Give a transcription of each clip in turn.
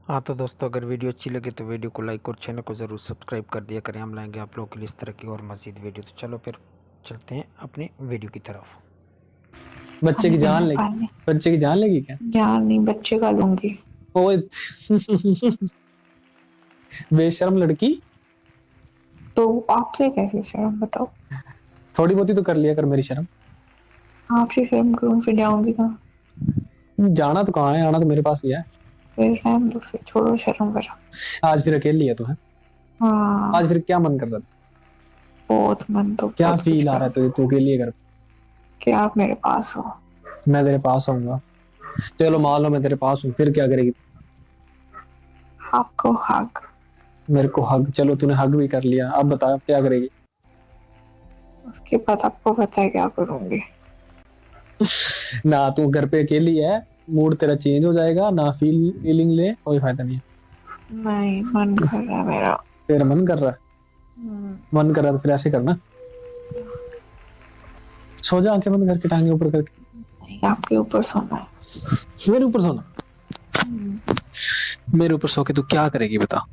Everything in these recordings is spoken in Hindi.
हाँ तो दोस्तों, अगर वीडियो अच्छी लगे तो वीडियो को लाइक और चैनल को ज़रूर सब्सक्राइब कर दिया करें। हम लाएंगे आप लोगों के लिए इस तरह की और मज़ीद वीडियो। तो चलो फिर चलते हैं अपनी वीडियो की तरफ। बच्चे की जान लेगी, बच्चे की जान लेगी क्या? जान नहीं, बच्चे का लूंगी। ओए बेशर्म लड़की। तो आपसे कैसे शर्म बताओ? थोड़ी बहुत ही तो कर लिया कर मेरी शर्म। आपसे शर्म करूं फिर जाऊंगी कहाँ? जाना तो कहाँ है, आना तो मेरे पास ही है। फिर रहने दो, फिर छोड़ो शर्म करो। आज फिर अकेली है तू है? हाँ, आज फिर क्या मन कर रहा था? बहुत मन तो क्या बहुत फील कुछ आ रहा है तुझे, तू अकेली है घर पे? कि आप मेरे पास हो। मैं तेरे पास आऊंगा। चलो मान लो मैं तेरे पास हूँ, फिर क्या करेगी? आपको हक। मेरे को हग? चलो तूने हग भी कर लिया, अब बता अब क्या करेगी? उसके बाद आपको पता है क्या करूंगी। ना तू घर पे अकेली है, मूड तेरा चेंज हो जाएगा ना, फीलिंग ले कोई फायदा नहीं है। नहीं, मन कर रहा है मेरा। तेरा मन कर रहा है? मन कर रहा है तो फिर ऐसे करना, सो जा आंखें बंद करके, टांगे ऊपर करके। नहीं, आपके ऊपर सोना है। मेरे ऊपर सोना? मेरे ऊपर सो के तू क्या करेगी बता?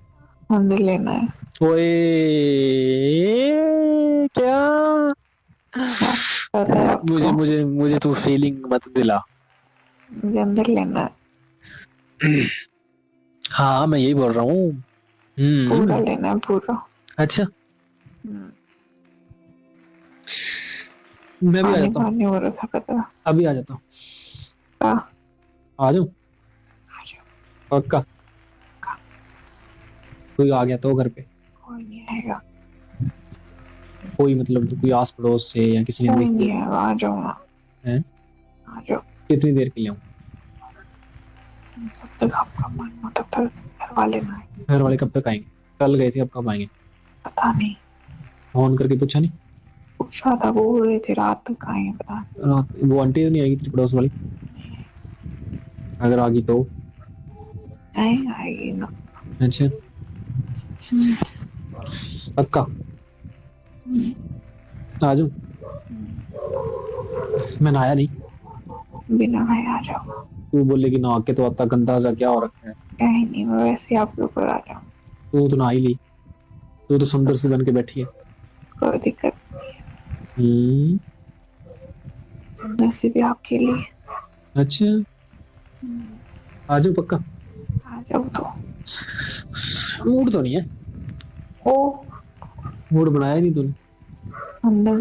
अंदर लेना है। ओए क्या? पता है आपको? मुझे मुझे मुझे तू फीलिंग मत दिला। मुझे अंदर लेना है। हाँ मैं यही बोल रहा हूँ। पूरा लेना है, पूरा। अच्छा मैं भी आ जाता हूँ। पानी हो रखा पता। अभी आ जाता हूँ। आ जाऊँ? पक्का? कोई आ गया तो घर पे? कोई नहीं आएगा। कोई मतलब कोई आस पड़ोस से या किसी ने कोई देख नहीं लिया? आएगा, आ जाओ ना। हैं? आ जाओ। कितनी देर के लिए आऊँ? जब तक आपका मन हो तब तक घर वाले ना आए। घर वाले कब तक आएंगे? कल गए थे, अब कब आएंगे? पता नहीं। फोन करके पूछा नहीं? पूछा था, वो बोल रहे थे रात तक आएंगे, पता नहीं। रात वो आंटी तो नहीं आएगी तेरी पड़ोस वाली? अगर आ गई तो? नहीं आएगी ना। अच्छा पक्का? आ जाऊं? मैं नहाया नहीं। बिना नहाए आ जाओ। तू बोलेगी नहा के तो आता, गंदा सा क्या हो रखा है? कहीं नहीं, मैं वैसे ही आपके ऊपर आ जाऊँ। तू तो नहा ही ली, तू तो सुंदर सी बन के बैठी है। कोई दिक्कत नहीं, सुंदर सी भी आपके लिए। अच्छा आ जाओ पक्का? आ जाओ तो। मूड तो नहीं है? ओ, मूड बनाया नहीं तूने? अंदर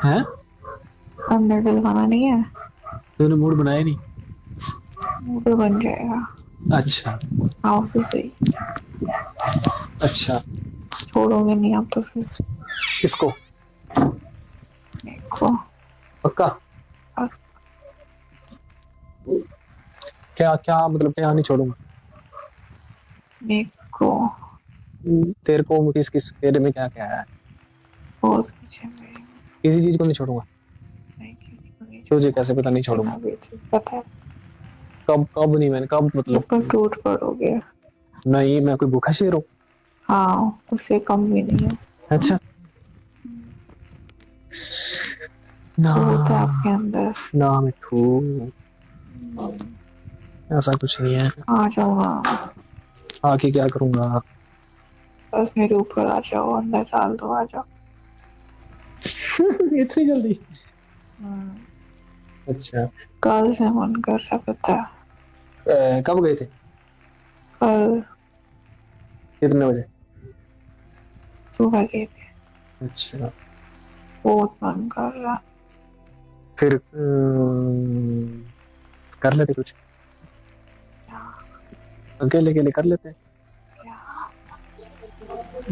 हैं? अंदर डलवाना नहीं है। तूने मूड बनाया नहीं? मूड तो बन जाएगा। अच्छा आओ तो सही। अच्छा। छोड़ोगे नहीं आप तो फिर। किसको? देखो। पक्का? क्या क्या मतलब, क्या नहीं छोड़ूंगा? देखो, तेरे को किस किस तेरे में क्या क्या है? बहुत कुछ है मेरे में। किसी चीज को नहीं छोड़ूंगा। नहीं, किसी को नहीं तुझे कैसे पता नहीं छोड़ूंगा? पता है। कब कब नहीं, मैंने कब मतलब? ऊपर टूट पड़ोगे। नहीं मैं कोई भूखा शेर हूँ? हाँ, उससे कम भी नहीं है। अच्छा ना, होता है आपके अंदर। ना मिठू, ऐसा कुछ नहीं है। आ जाओ ना। आके क्या करूंगा? बस मेरे ऊपर आ जाओ, अंदर डाल दो, आ जाओ। इतनी जल्दी? अच्छा कल से मन कर रहा, पता है। कब गए थे? कल कितने बजे? सुबह गए थे। अच्छा बहुत मन कर रहा। फिर कर लेते कुछ, अकेले अकेले कर लेते,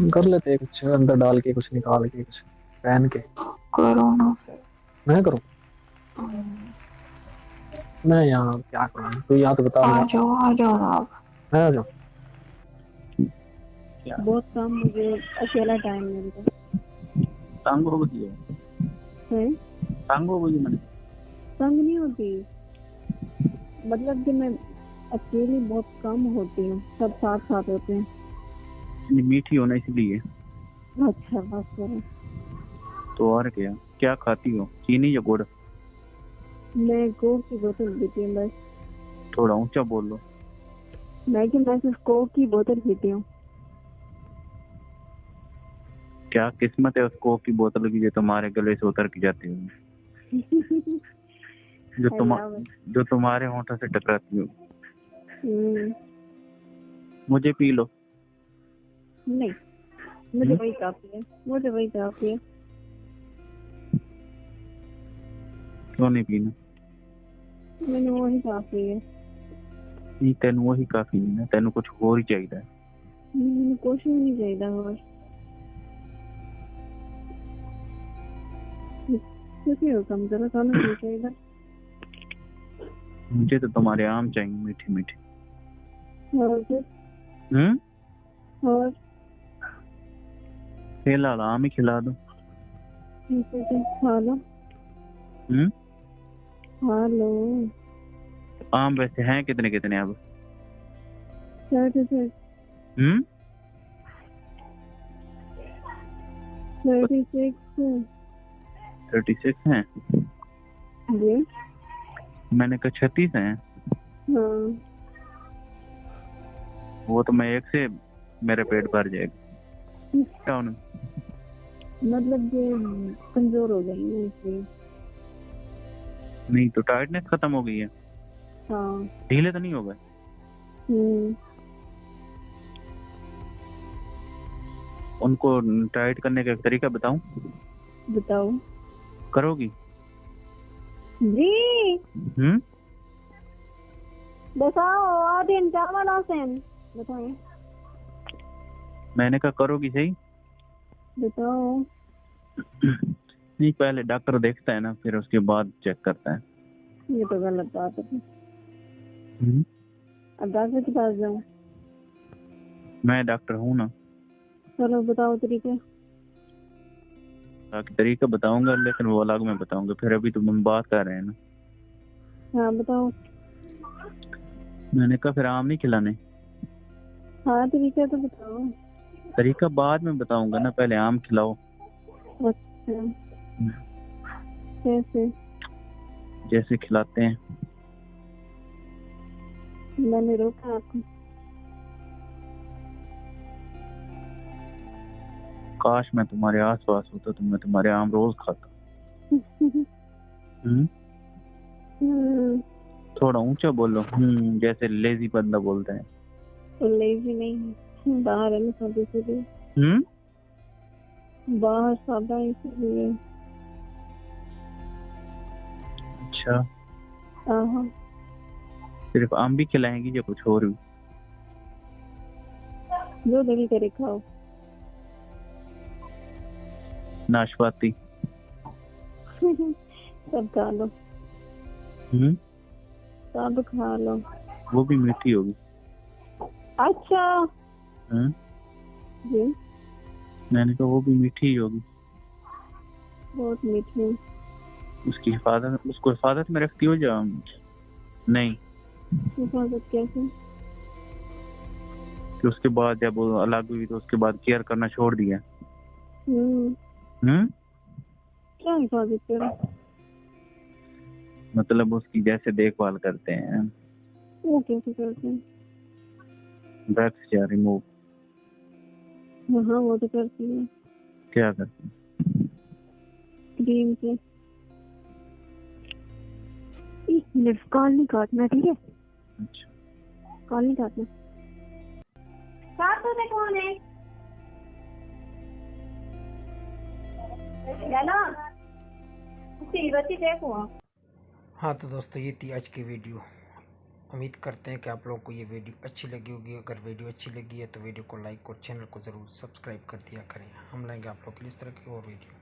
कर लेते कुछ अंदर डाल के, कुछ निकाल के, कुछ पहन के। करो ना फिर। मैं करूँ? मैं यहाँ क्या करूँ, तू यहाँ तो बता। आ जाओ ना आप। मैं आ जाऊँ? बहुत कम मुझे अकेला टाइम मिलता है। तंग हो गई है? तंग हो गई? मैंने तंग नहीं होती, मतलब कि मैं अकेली बहुत कम होती हूँ, सब साथ साथ होते हैं। मीठी होना इसलिए। अच्छा बस करो। तो और क्या क्या खाती हो, चीनी या गुड़? मैं कोक की बोतल पीती हूँ बस। थोड़ा ऊंचा बोल लो। मैं सिर्फ कोक की बोतल पीती हूँ। क्या किस्मत है उस कोक की बोतल की जो तुम्हारे गले से उतर के जाती है, जो तुम्हारे होंठों से टकराती हो। मुझे पी लो। नहीं, मुझे वही काफी है, मुझे वही काफी है। क्यों नहीं पीना? मैंने वही काफी है। नहीं, तेन वही काफी है ना, तेन कुछ और ही चाहिए। मैंने कुछ भी नहीं चाहिए और क्योंकि हो कम जरा खाना नहीं चाहिए। मुझे तो तुम्हारे आम चाहिए, मीठे मीठे। और फिर और फिलहाल आम ही खिला दो। खा लो। खा लो। आम वैसे हैं कितने कितने अब? 36 36 हैं। जी मैंने कहा 36 हैं। हाँ। वो तो मैं एक से मेरा पेट भर जाएगा। क्या उन्हें? मतलब ये कमजोर हो गई है इसलिए। नहीं तो टाइटनेस खत्म हो गई है। हाँ। ढीले तो नहीं हो गए? उनको टाइट करने का एक तरीका बताऊं? बताओ। करोगी? जी बताओ। आदिन चावल आसन बताएं। मैंने कहा करोगी सही? बताओ। नहीं, पहले डॉक्टर देखता है ना, फिर उसके बाद चेक करता है। ये तो गलत बात है। अब डॉक्टर के पास जाऊं? मैं डॉक्टर हूँ ना। चलो बताओ तरीके। बाकी तरीका बताऊंगा, लेकिन वो अलग में बताऊंगा। फिर अभी तो हम बात कर रहे हैं ना। हाँ बताओ। मैंने कहा फिर आम नहीं खिलाने। हाँ तरीका तो बताओ। तरीका बाद में बताऊंगा ना, पहले आम खिलाओ। अच्छा कैसे? जैसे खिलाते हैं। मैंने रोका आपको? काश मैं तुम्हारे आस पास होता तो मैं तुम्हारे आम रोज खाता। थोड़ा ऊंचा बोलो। जैसे लेजी बंदा बोलता है। तो लेजी नहीं, बाहर है ना सब इसलिए। बाहर सादा इसलिए। अच्छा, हाँ। सिर्फ आम भी खिलाएंगी या कुछ और भी? जो दिल करे खाओ। नाशपाती? सब खा लो। सब खा लो। वो भी मीठी होगी। अच्छा जी मैंने कहा वो भी मीठी ही होगी। बहुत मीठी। उसकी उसको हिफाजत में रखती हो या नहीं? हिफाजत कैसे? कि उसके बाद जब वो अलग हुई तो उसके बाद केयर करना छोड़ दिया? क्या हिफाजत करें? मतलब उसकी जैसे देखभाल करते हैं। वो कैसे करते हैं? वैक्स या रिमूव? हाँ वो तो करती है। क्या करते हैं? क्रीम से। 1 मिनट, कॉल नहीं काटना ठीक है? अच्छा, कॉल नहीं काटना। साथ में कौन है? हेलो बच्ची देखो। हाँ तो दोस्तों ये थी आज की वीडियो। उम्मीद करते हैं कि आप लोगों को ये वीडियो अच्छी लगी होगी। अगर वीडियो अच्छी लगी है तो वीडियो को लाइक और चैनल को ज़रूर सब्सक्राइब कर दिया करें। हम लाएंगे आप लोग के लिए इस तरह की और वीडियो।